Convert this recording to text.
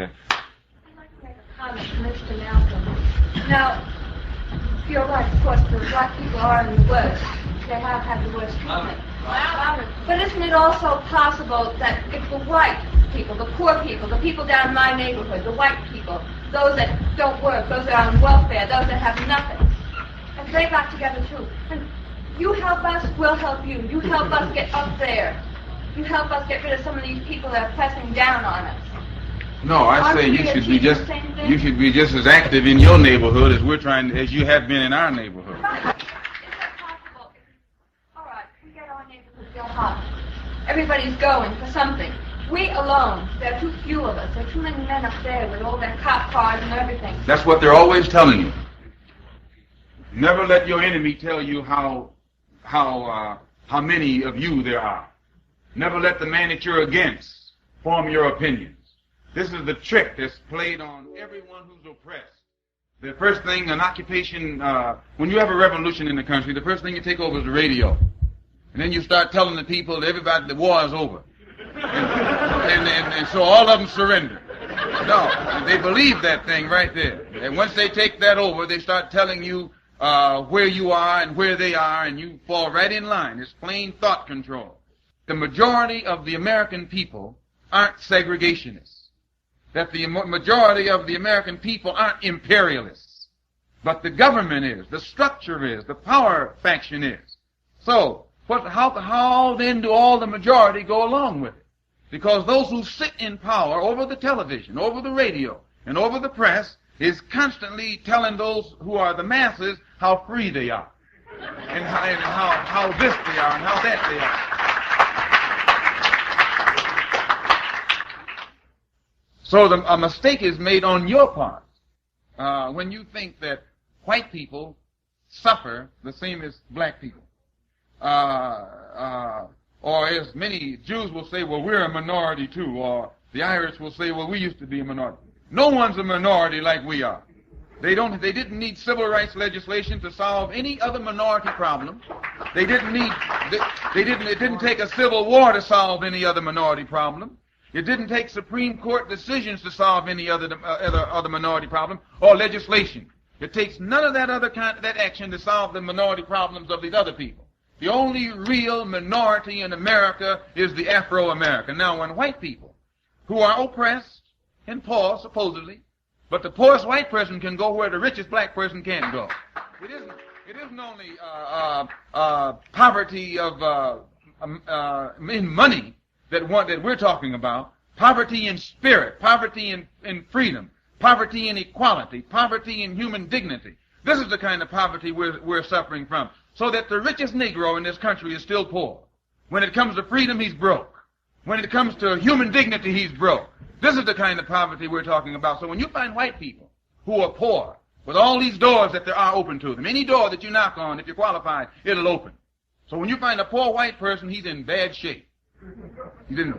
I'd like to make a comment to Mr. Malcolm. Now, you're right, of course, the black people are in the worst. They have had the worst treatment. But isn't it also possible that if the white people, the poor people, the people down in my neighborhood, the white people, those that don't work, those that are on welfare, those that have nothing, and they got together too, and you help us, we'll help you. You help us get up there. You help us get rid of some of these people that are pressing down on us. No, I say you should be just as active in your neighborhood as you have been in our neighborhood. Right. Is that possible? All right, we get our neighborhood so hot. Everybody's going for something. We alone, there are too few of us. There are too many men up there with all their cop cars and everything. That's what they're always telling you. Never let your enemy tell you how many of you there are. Never let the man that you're against form your opinions. This is the trick that's played on everyone who's oppressed. The first thing, an occupation, when you have a revolution in the country, the first thing you take over is the radio. And then you start telling the people, everybody, the war is over. And so all of them surrender. No, they believe that thing right there. And once they take that over, they start telling you where you are and where they are, and you fall right in line. It's plain thought control. The majority of the American people aren't segregationists. That the majority of the American people aren't imperialists. But the government is, the structure is, the power faction is. So, how then do all the majority go along with it? Because those who sit in power over the television, over the radio, and over the press is constantly telling those who are the masses how free they are. And how this they are and how that they are. So a mistake is made on your part when you think that white people suffer the same as black people. Or as many Jews will say, well, we're a minority too. Or the Irish will say, well, we used to be a minority. No one's a minority like we are. They didn't need civil rights legislation to solve any other minority problem. It didn't take a civil war to solve any other minority problem. It didn't take Supreme Court decisions to solve any other minority problem or legislation. It takes none of that that action to solve the minority problems of these other people. The only real minority in America is the Afro-American. Now, when white people, who are oppressed and poor, supposedly, but the poorest white person can go where the richest black person can't go. It isn't only poverty of in money that we're talking about. Poverty in spirit, poverty in freedom, poverty in equality, poverty in human dignity. This is the kind of poverty we're suffering from. So that the richest Negro in this country is still poor. When it comes to freedom, he's broke. When it comes to human dignity, he's broke. This is the kind of poverty we're talking about. So when you find white people who are poor, with all these doors that there are open to them, any door that you knock on, if you're qualified, it'll open. So when you find a poor white person, he's in bad shape. He didn't.